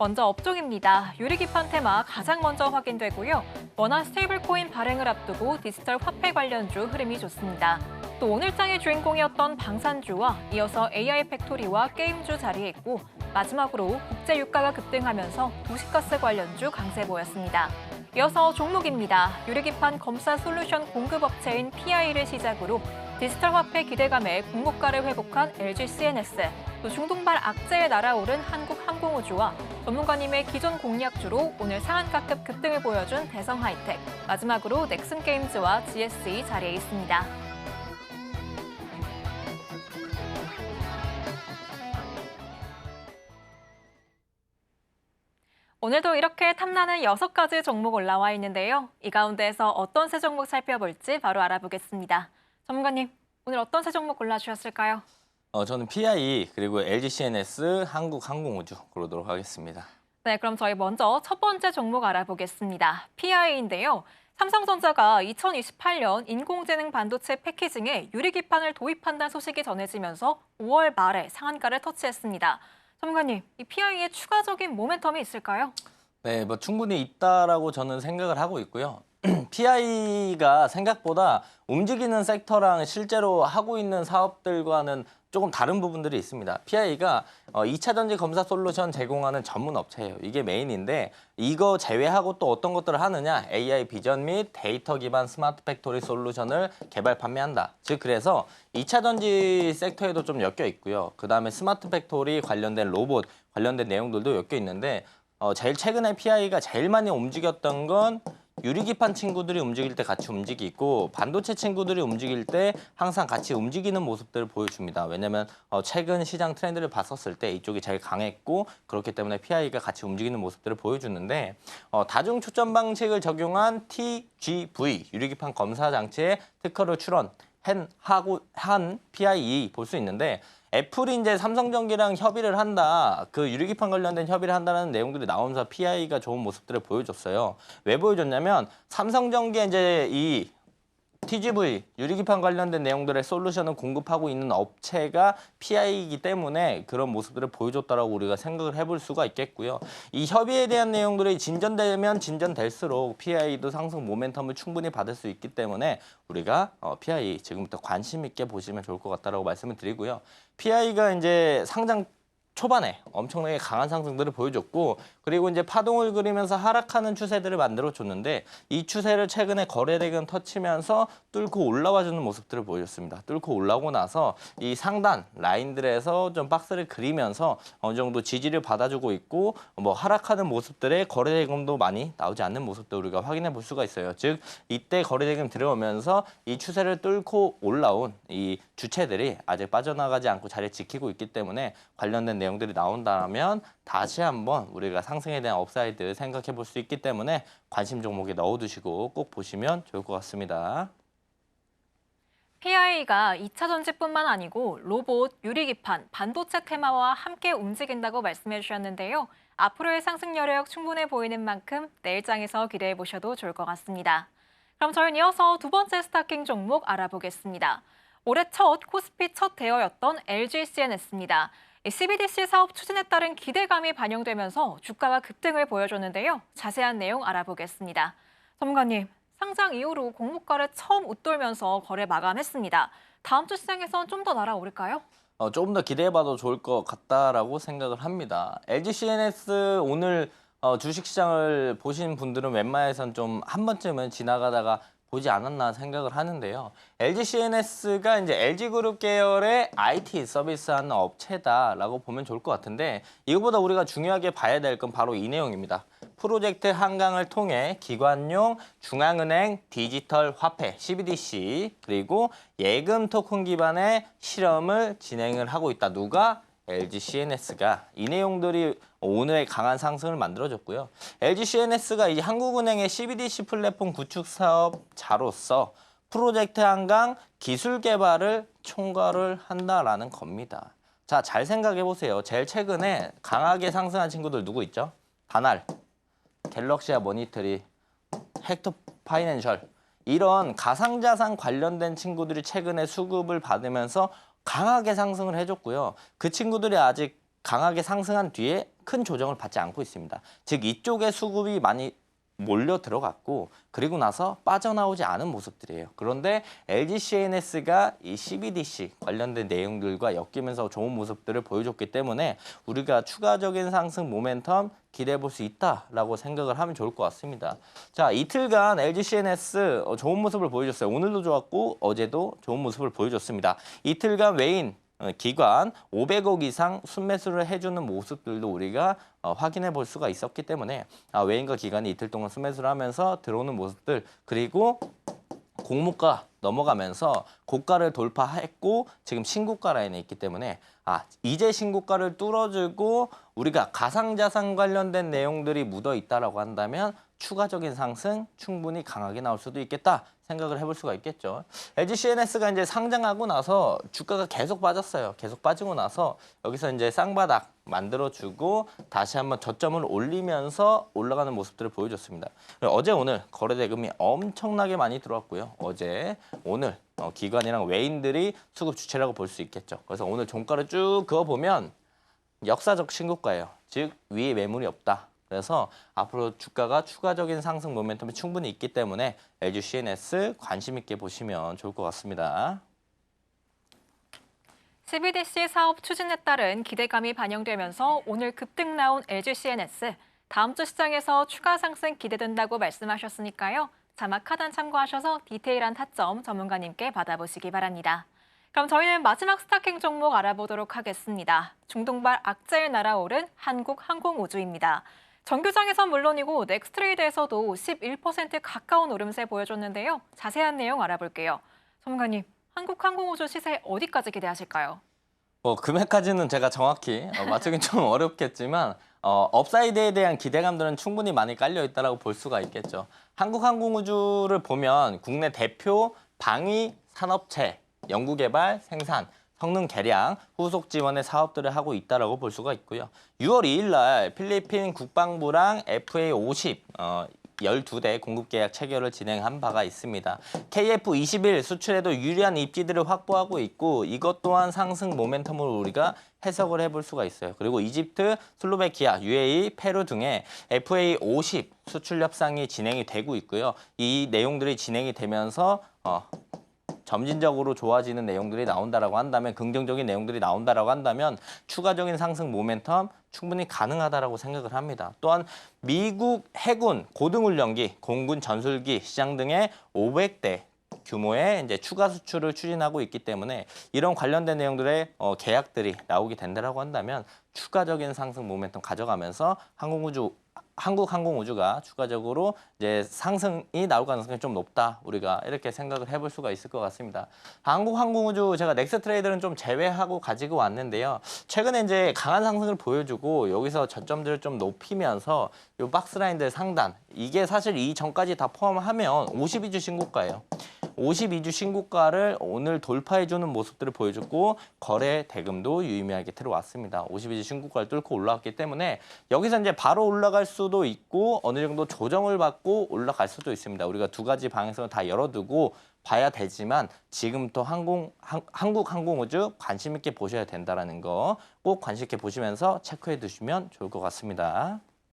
먼저 업종입니다. 유리기판 테마 가장 먼저 확인되고요. 원화 스테이블코인 발행을 앞두고 디지털 화폐 관련주 흐름이 좋습니다. 또 오늘장의 주인공이었던 방산주와 이어서 AI 팩토리와 게임주 자리했고 마지막으로 국제 유가가 급등하면서 도시가스 관련주 강세 보였습니다. 이어서 종목입니다. 유리기판 검사 솔루션 공급업체인 PI를 시작으로 디지털 화폐 기대감에 공모가를 회복한 LG CNS, 또 중동발 악재에 날아오른 한국항공우주와 전문가님의 기존 공략주로 오늘 상한가급 급등을 보여준 대성하이텍, 마지막으로 넥슨게임즈와 GSE 자리에 있습니다. 오늘도 이렇게 탐나는 6가지 종목 올라와 있는데요. 이 가운데에서 어떤 세 종목 살펴볼지 바로 알아보겠습니다. 전문가님, 오늘 어떤 세 종목 골라주셨을까요? 저는 PI 그리고 LG CNS, 한국항공우주 고르도록 하겠습니다. 네, 그럼 저희 먼저 첫 번째 종목 알아보겠습니다. PI인데요. 삼성전자가 2028년 인공지능 반도체 패키징에 유리기판을 도입한다는 소식이 전해지면서 5월 말에 상한가를 터치했습니다. 전문가님, 이 PI에 추가적인 모멘텀이 있을까요? 네, 충분히 있다라고 저는 생각을 하고 있고요. PI가 생각보다 움직이는 섹터랑 실제로 하고 있는 사업들과는 조금 다른 부분들이 있습니다. PI가 2차 전지 검사 솔루션 제공하는 전문 업체예요. 이게 메인인데 이거 제외하고 또 어떤 것들을 하느냐? AI 비전 및 데이터 기반 스마트 팩토리 솔루션을 개발 판매한다. 즉 그래서 2차 전지 섹터에도 좀 엮여 있고요. 그다음에 스마트 팩토리 관련된 로봇 관련된 내용들도 엮여 있는데 제일 최근에 PI가 제일 많이 움직였던 건 유리기판 친구들이 움직일 때 같이 움직이고 반도체 친구들이 움직일 때 항상 같이 움직이는 모습들을 보여줍니다. 왜냐면 최근 시장 트렌드를 봤었을 때 이쪽이 제일 강했고 그렇기 때문에 PI가 같이 움직이는 모습들을 보여주는데 다중 초점 방식을 적용한 TGV 유리기판 검사 장치에 특허를 한 PIE 볼 수 있는데 애플이 이제 삼성전기랑 협의를 한다. 그 유리기판 관련된 협의를 한다는 내용들이 나오면서 PI가 좋은 모습들을 보여줬어요. 왜 보여줬냐면 삼성전기에 이제 이 TGV 유리기판 관련된 내용들의 솔루션을 공급하고 있는 업체가 PI이기 때문에 그런 모습들을 보여줬다라고 우리가 생각을 해볼 수가 있겠고요. 이 협의에 대한 내용들이 진전되면 진전될수록 PI도 상승 모멘텀을 충분히 받을 수 있기 때문에 우리가 PI 지금부터 관심 있게 보시면 좋을 것 같다라고 말씀을 드리고요. PI가 이제 상장 초반에 엄청나게 강한 상승들을 보여줬고 그리고 이제 파동을 그리면서 하락하는 추세들을 만들어줬는데 이 추세를 최근에 거래대금 터치면서 뚫고 올라와주는 모습들을 보여줬습니다. 뚫고 올라오고 나서 이 상단 라인들에서 좀 박스를 그리면서 어느 정도 지지를 받아주고 있고 하락하는 모습들에 거래대금도 많이 나오지 않는 모습도 우리가 확인해 볼 수가 있어요. 즉 이때 거래대금 들어오면서 이 추세를 뚫고 올라온 이 주체들이 아직 빠져나가지 않고 자리를 지키고 있기 때문에 관련된 내용들이 나온다면 다시 한번 우리가 상승에 대한 업사이드 생각해 볼 수 있기 때문에 관심 종목에 넣어두시고 꼭 보시면 좋을 것 같습니다. PI가 2차 전지뿐만 아니고 로봇, 유리기판, 반도체 테마와 함께 움직인다고 말씀해 주셨는데요. 앞으로의 상승 여력 충분해 보이는 만큼 내일장에서 기대해 보셔도 좋을 것 같습니다. 그럼 저희는 이어서 두 번째 스타킹 종목 알아보겠습니다. 올해 첫 코스피 첫 대여였던 LG CNS입니다. CBDC 사업 추진에 따른 기대감이 반영되면서 주가가 급등을 보여줬는데요. 자세한 내용 알아보겠습니다. 전문가님, 상장 이후로 공모가를 처음 웃돌면서 거래 마감했습니다. 다음 주 시장에선 좀 더 날아오를까요? 조금 더 기대해봐도 좋을 것 같다라고 생각을 합니다. LG CNS 오늘 주식시장을 보신 분들은 웬만해선 좀 한 번쯤은 지나가다가 보지 않았나 생각을 하는데요. LG CNS가 이제 LG그룹 계열의 IT 서비스하는 업체다라고 보면 좋을 것 같은데 이거보다 우리가 중요하게 봐야 될 건 바로 이 내용입니다. 프로젝트 한강을 통해 기관용 중앙은행 디지털 화폐 CBDC 그리고 예금 토큰 기반의 실험을 진행을 하고 있다. 누가? LG CNS가 이 내용들이 오늘의 강한 상승을 만들어줬고요. LG CNS가 이제 한국은행의 CBDC 플랫폼 구축 사업자로서 프로젝트 한강 기술 개발을 총괄을 한다라는 겁니다. 자, 잘 생각해 보세요. 제일 최근에 강하게 상승한 친구들 누구 있죠? 다날, 갤럭시아 모니터리, 헥터 파이낸셜 이런 가상자산 관련된 친구들이 최근에 수급을 받으면서 강하게 상승을 해줬고요. 그 친구들이 아직 강하게 상승한 뒤에 큰 조정을 받지 않고 있습니다. 즉 이쪽에 수급이 많이 몰려 들어갔고 그리고 나서 빠져나오지 않은 모습들이에요. 그런데 LG CNS가 이 CBDC 관련된 내용들과 엮이면서 좋은 모습들을 보여줬기 때문에 우리가 추가적인 상승 모멘텀 기대해 볼 수 있다라고 생각을 하면 좋을 것 같습니다. 자, 이틀간 LG CNS 좋은 모습을 보여줬어요. 오늘도 좋았고 어제도 좋은 모습을 보여줬습니다. 이틀간 외인 기관 500억 이상 순매수를 해주는 모습들도 우리가 확인해 볼 수가 있었기 때문에 외인과 기관이 이틀 동안 순매수를 하면서 들어오는 모습들 그리고 공모가 넘어가면서 고가를 돌파했고 지금 신고가 라인에 있기 때문에 이제 신고가를 뚫어주고 우리가 가상자산 관련된 내용들이 묻어 있다라고 한다면 추가적인 상승 충분히 강하게 나올 수도 있겠다 생각을 해볼 수가 있겠죠. LG CNS가 이제 상장하고 나서 주가가 계속 빠졌어요. 계속 빠지고 나서 여기서 이제 쌍바닥 만들어주고 다시 한번 저점을 올리면서 올라가는 모습들을 보여줬습니다. 어제 오늘 거래 대금이 엄청나게 많이 들어왔고요. 어제 오늘 기관이랑 외인들이 수급 주체라고 볼 수 있겠죠. 그래서 오늘 종가를 쭉 그어보면 역사적 신고가예요. 즉 위에 매물이 없다. 그래서 앞으로 주가가 추가적인 상승 모멘텀이 충분히 있기 때문에 LG CNS 관심 있게 보시면 좋을 것 같습니다. CBDC 사업 추진에 따른 기대감이 반영되면서 오늘 급등 나온 LG CNS. 다음 주 시장에서 추가 상승 기대된다고 말씀하셨으니까요. 자막 하단 참고하셔서 디테일한 타점 전문가님께 받아보시기 바랍니다. 그럼 저희는 마지막 스타킹 종목 알아보도록 하겠습니다. 중동발 악재에 날아오른 한국항공우주입니다. 정규장에선 물론이고 넥스트레이드에서도 11% 가까운 오름세 보여줬는데요. 자세한 내용 알아볼게요. 전문가님, 한국항공우주 시세 어디까지 기대하실까요? 금액까지는 제가 정확히 맞추긴 좀 어렵겠지만 업사이드에 대한 기대감들은 충분히 많이 깔려 있다고 볼 수가 있겠죠. 한국항공우주를 보면 국내 대표 방위 산업체, 연구개발, 생산, 성능 개량, 후속 지원의 사업들을 하고 있다고 볼 수가 있고요. 6월 2일 날 필리핀 국방부랑 FA50 12대 공급 계약 체결을 진행한 바가 있습니다. KF-21 수출에도 유리한 입지들을 확보하고 있고 이것 또한 상승 모멘텀을 우리가 해석을 해볼 수가 있어요. 그리고 이집트, 슬로베키아, UAE, 페루 등의 FA50 수출 협상이 진행이 되고 있고요. 이 내용들이 진행이 되면서 점진적으로 좋아지는 내용들이 나온다라고 한다면 긍정적인 내용들이 나온다라고 한다면 추가적인 상승 모멘텀 충분히 가능하다라고 생각을 합니다. 또한 미국 해군 고등훈련기, 공군 전술기 시장 등의 500대 규모의 이제 추가 수출을 추진하고 있기 때문에 이런 관련된 내용들의 계약들이 나오게 된다라고 한다면 추가적인 상승 모멘텀 가져가면서 한국항공우주가 추가적으로 이제 상승이 나올 가능성이 좀 높다. 우리가 이렇게 생각을 해볼 수가 있을 것 같습니다. 한국항공우주 제가 넥스트레이드는 좀 제외하고 가지고 왔는데요. 최근에 이제 강한 상승을 보여주고 여기서 저점들을 좀 높이면서 이 박스라인들 상단 이게 사실 이 전까지 다 포함하면 52주 신고가예요. 52주 신고가를 오늘 돌파해주는 모습들을 보여줬고 거래 대금도 유의미하게 들어왔습니다. 52주 신고가를 뚫고 올라왔기 때문에 여기서 이제 바로 올라갈 수도 있고 어느 정도 조정을 받고 올라갈 수도 있습니다. 우리가 두 가지 방향성을 다 열어두고 봐야 되지만 지금부터 한국항공우주 관심 있게 보셔야 된다는 거 꼭 관심 있게 보시면서 체크해 두시면 좋을 것 같습니다.